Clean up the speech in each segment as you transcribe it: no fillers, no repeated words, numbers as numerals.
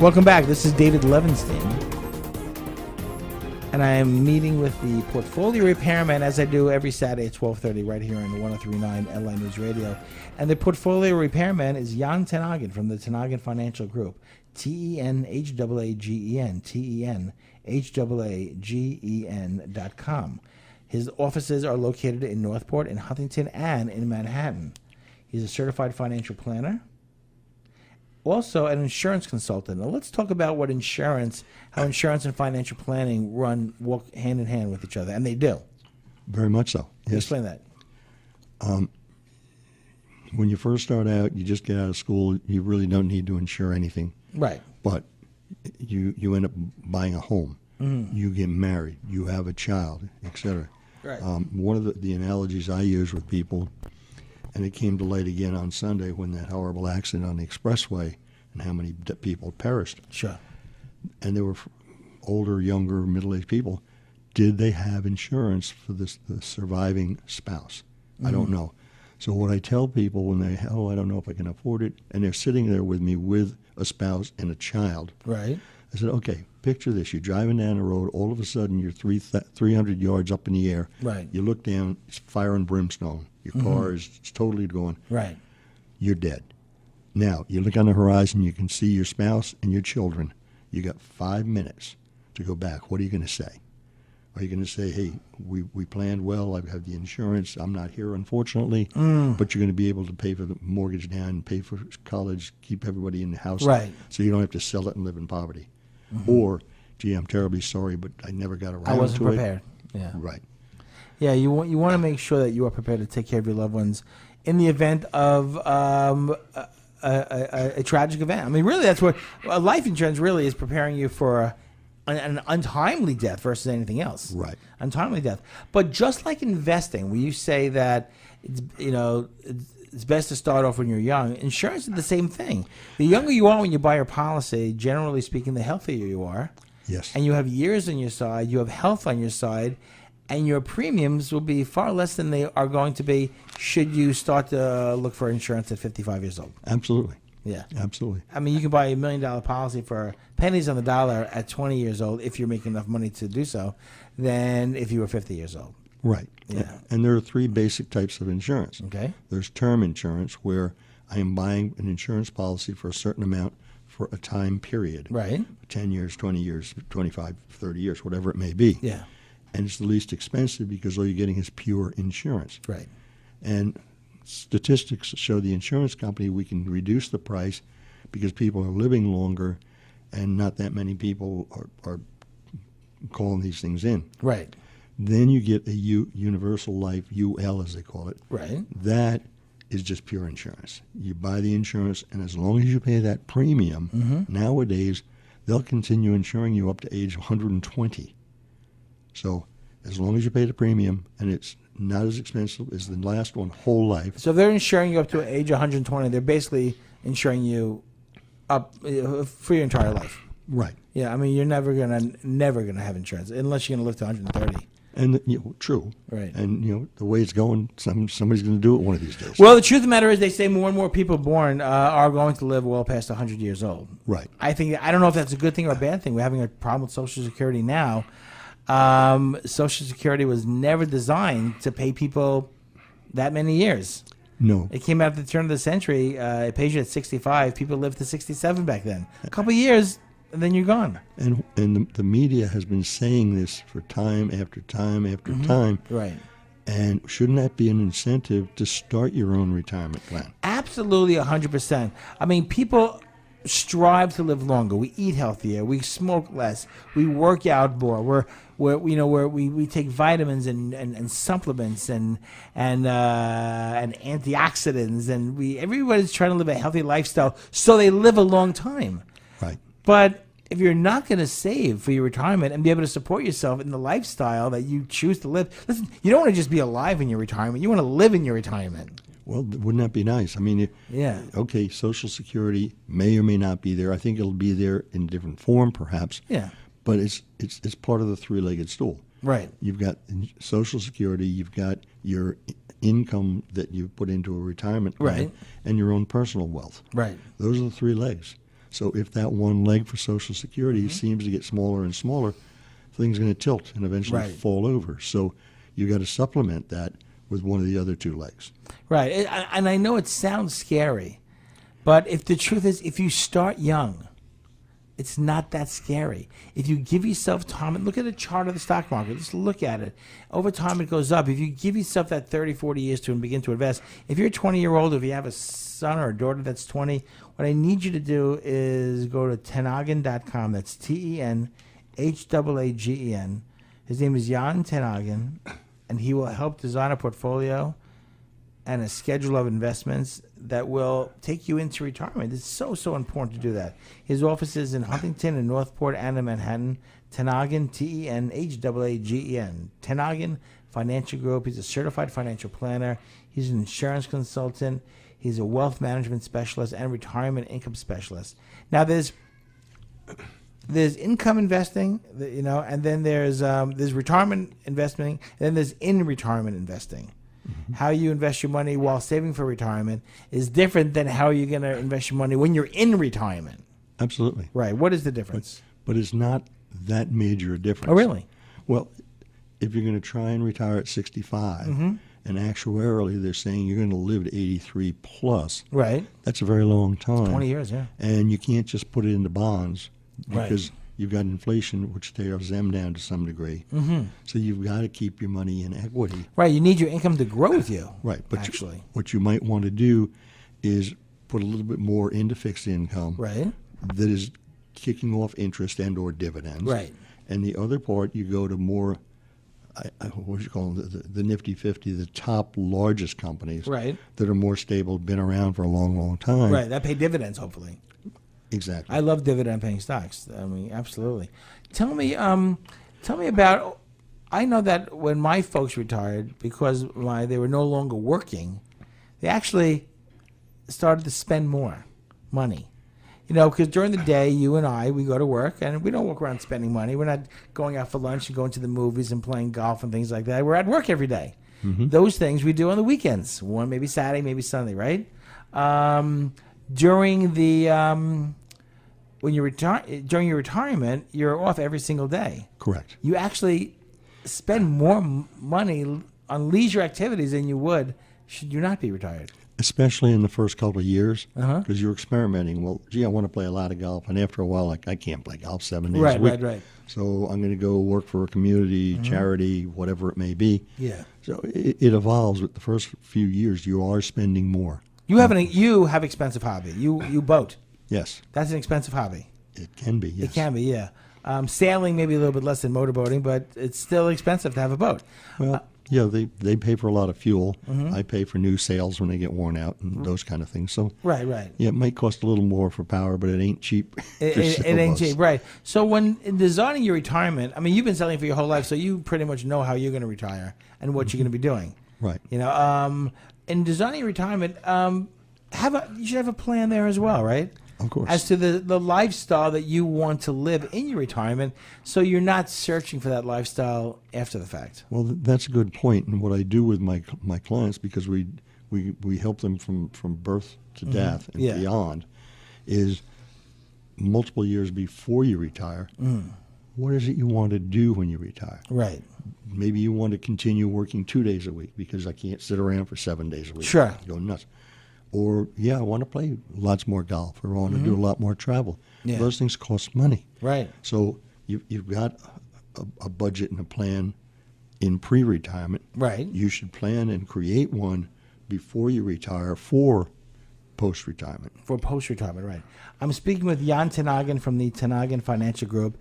Welcome back. This is David Levinstein. And I am meeting with the portfolio repairman, as I do every Saturday at 12:30 right here on the 103.9 LI News Radio. And the portfolio repairman is Jan ten Haagen from the Ten Haagen Financial Group. TenHaagen, TenHaagen.com. His offices are located in Northport, in Huntington, and in Manhattan. He's a certified financial planner, also an insurance consultant. Now let's talk about how insurance and financial planning walk hand in hand with each other, and they do. Very much so. Yes. Explain that. When you first start out, you just get out of school, you really don't need to insure anything. Right. But you end up buying a home. Mm-hmm. You get married. You have a child, etc. Right. One of the analogies I use with people, and it came to light again on Sunday when that horrible accident on the expressway and how many people perished. Sure. And they were older, younger, middle-aged people. Did they have insurance for the surviving spouse? Mm-hmm. I don't know. So what I tell people when I don't know if I can afford it, and they're sitting there with me with a spouse and a child. Right. I said, okay, picture this. You're driving down the road. All of a sudden, you're 300 yards up in the air. Right. You look down. It's fire and brimstone. Your car is totally gone. Right. You're dead. Now, you look on the horizon. You can see your spouse and your children. You got 5 minutes to go back. What are you going to say? Are you going to say, hey, we planned well. I have the insurance. I'm not here, unfortunately. But you're going to be able to pay for the mortgage down, pay for college, keep everybody in the house. Right. So you don't have to sell it and live in poverty. Or, gee, I'm terribly sorry, but I never got around to it. I wasn't prepared. Yeah. Right. Yeah, you want to make sure that you are prepared to take care of your loved ones in the event of a tragic event. I mean, really, that's what life insurance really is, preparing you for an untimely death versus anything else. Right. Untimely death. But just like investing, where you say that it's best to start off when you're young, insurance is the same thing. The younger you are when you buy your policy, generally speaking, the healthier you are. Yes. And you have years on your side, you have health on your side, and your premiums will be far less than they are going to be should you start to look for insurance at 55 years old. Absolutely. Yeah. Absolutely. I mean, you can buy $1 million policy for pennies on the dollar at 20 years old if you're making enough money to do so than if you were 50 years old. Right. Yeah. And there are three basic types of insurance. Okay. There's term insurance, where I am buying an insurance policy for a certain amount for a time period. Right. 10 years, 20 years, 25, 30 years, whatever it may be. Yeah. And it's the least expensive because all you're getting is pure insurance. Right. And statistics show the insurance company we can reduce the price because people are living longer and not that many people are calling these things in. Right. Then you get a universal life, UL as they call it. Right. That is just pure insurance. You buy the insurance, and as long as you pay that premium, nowadays they'll continue insuring you up to age 120. So as long as you pay the premium, and it's not as expensive as the last one, whole life. So if they're insuring you up to age 120, they're basically insuring you up for your entire life. Right. Yeah, I mean, you're never gonna have insurance unless you're gonna live to 130. And true. Right. And the way it's going, somebody's going to do it one of these days. Well, the truth of the matter is, they say more and more people born are going to live well past 100 years old. Right. I don't know if that's a good thing or a bad thing. We're having a problem with Social Security now. Social Security was never designed to pay people that many years. No. It came out at the turn of the century. It pays you at 65. People lived to 67 back then. A couple of years, and then you're gone. And the media has been saying this for time after time after time. Right. And shouldn't that be an incentive to start your own retirement plan? Absolutely, 100%. I mean, people strive to live longer. We eat healthier. We smoke less. We work out more. We take vitamins and supplements and antioxidants, and everybody's trying to live a healthy lifestyle so they live a long time. Right. But if you're not going to save for your retirement and be able to support yourself in the lifestyle that you choose to live, listen, you don't want to just be alive in your retirement. You want to live in your retirement. Well, wouldn't that be nice? I mean, yeah. Okay, Social Security may or may not be there. I think it'll be there in different form, perhaps. Yeah. But it's part of the three-legged stool. Right. You've got Social Security. You've got your income that you put into a retirement plan, right, and your own personal wealth. Right. Those are the three legs. So if that one leg for Social Security seems to get smaller and smaller, things are going to tilt and eventually Right. fall over. So you got to supplement that with one of the other two legs. Right. And I know it sounds scary, but if the truth is, if you start young, it's not that scary. If you give yourself time, and look at a chart of the stock market, just look at it. Over time, it goes up. If you give yourself that 30, 40 years to begin to invest, if you're 20-year-old, if you have a son or a daughter that's 20, what I need you to do is go to Tenhagen.com. That's Tenhagen. His name is Jan Tenhagen, and he will help design a portfolio and a schedule of investments that will take you into retirement. It's so, so important to do that. His offices in Huntington and Northport and in Manhattan. Tenhagen, Tenhagen. Tenhagen Financial Group. He's a certified financial planner. He's an insurance consultant. He's a wealth management specialist and retirement income specialist. Now, there's income investing, and then there's retirement investing, and then there's in retirement investing. How you invest your money while saving for retirement is different than how you're going to invest your money when you're in retirement. Absolutely. Right. What is the difference? But it's not that major a difference. Oh, really? Well, if you're going to try and retire at 65, and actuarially they're saying you're going to live to 83 plus, Right. that's a very long time. 20 years, yeah. And you can't just put it into bonds Right. because you've got inflation, which tears them down to some degree. So you've got to keep your money in equity. Right. You need your income to grow with you. Right. But actually. what you might want to do is put a little bit more into fixed income Right. that is kicking off interest and or dividends. Right. And the other part, you go to more, what do you call them, the Nifty 50, the top largest companies Right. that are more stable, been around for a long, long time. Right. That pay dividends, hopefully. Exactly. I love dividend-paying stocks. I mean, absolutely. Tell me about. I know that when my folks retired, because they were no longer working, they actually started to spend more money. Because during the day, you and I, we go to work, and we don't walk around spending money. We're not going out for lunch and going to the movies and playing golf and things like that. We're at work every day. Those things we do on the weekends. One maybe Saturday, maybe Sunday, right? During the when you during your retirement, you're off every single day. Correct. You actually spend more money on leisure activities than you would should you not be retired. Especially in the first couple of years, Uh-huh. because you're experimenting. Well, gee, I want to play a lot of golf, and after a while, I can't play golf 7 days a week. Right. So I'm going to go work for a community, charity, whatever it may be. Yeah. So it evolves. With the first few years, you are spending more. You have expensive hobby. You boat. Yes, That's an expensive hobby. it can be. Yes. It can be, yeah. Sailing maybe a little bit less than motorboating, but it's still expensive to have a boat. Well, yeah, they pay for a lot of fuel. I pay for new sails when they get worn out and those kind of things. So Right. yeah, it might cost a little more for power, but it ain't cheap. It ain't cheap, right? So when in designing your retirement, I mean, you've been selling for your whole life, so you pretty much know how you're going to retire and what you're going to be doing. Right. In designing your retirement, you should have a plan there as well, right? Of course. As to the lifestyle that you want to live in your retirement, so you're not searching for that lifestyle after the fact. Well, that's a good point. And what I do with my clients, because we help them from birth to death and Yeah. beyond, is multiple years before you retire. What is it you want to do when you retire? Right. Maybe you want to continue working 2 days a week because I can't sit around for 7 days a week. Sure. Go nuts. Or, yeah, I want to play lots more golf, or I want to do a lot more travel. Yeah. Those things cost money. Right. So you've got a budget and a plan in pre-retirement. Right. You should plan and create one before you retire for post-retirement. For post-retirement, right. I'm speaking with Jan Tenhagen from the Tenhagen Financial Group.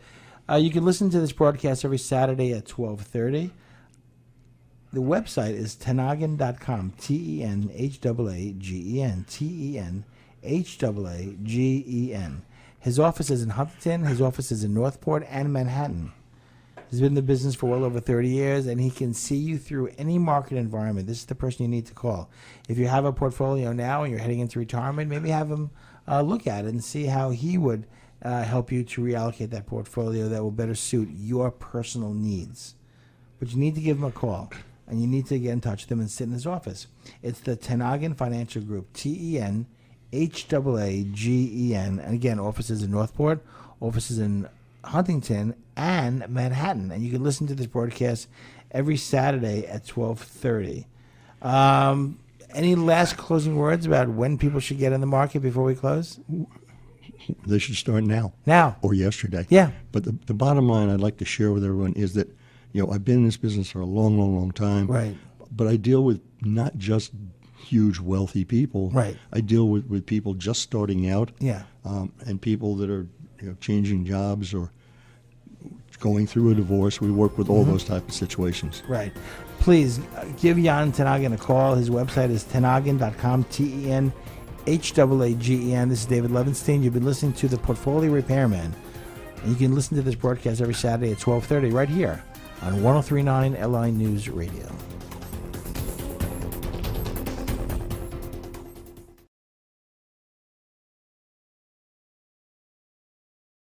You can listen to this broadcast every Saturday at 12:30. The website is tenhagen.com, Tenhagen, Tenhagen. His office is in Huntington. His office is in Northport and Manhattan. He's been in the business for well over 30 years, and he can see you through any market environment. This is the person you need to call. If you have a portfolio now and you're heading into retirement, maybe have him look at it and see how he would help you to reallocate that portfolio that will better suit your personal needs. But you need to give him a call, and you need to get in touch with him and sit in his office. It's the Tenhagen Financial Group, Tenhagen, Haagen. And again, offices in Northport, offices in Huntington, and Manhattan. And you can listen to this broadcast every Saturday at 12:30. Any last closing words about when people should get in the market before we close? They should start now. Now. Or yesterday. Yeah. But the bottom line I'd like to share with everyone is that, I've been in this business for a long, long, long time. Right. But I deal with not just huge wealthy people. Right. I deal with people just starting out. Yeah. And people that are changing jobs or going through a divorce. We work with all those type of situations. Right. Please give Jan Tenhagen a call. His website is tenhagen.com, TenHaagen. This is David Levenstein. You've been listening to the Portfolio Repairman. And you can listen to this broadcast every Saturday at 12:30 right here on 103.9 LI News Radio.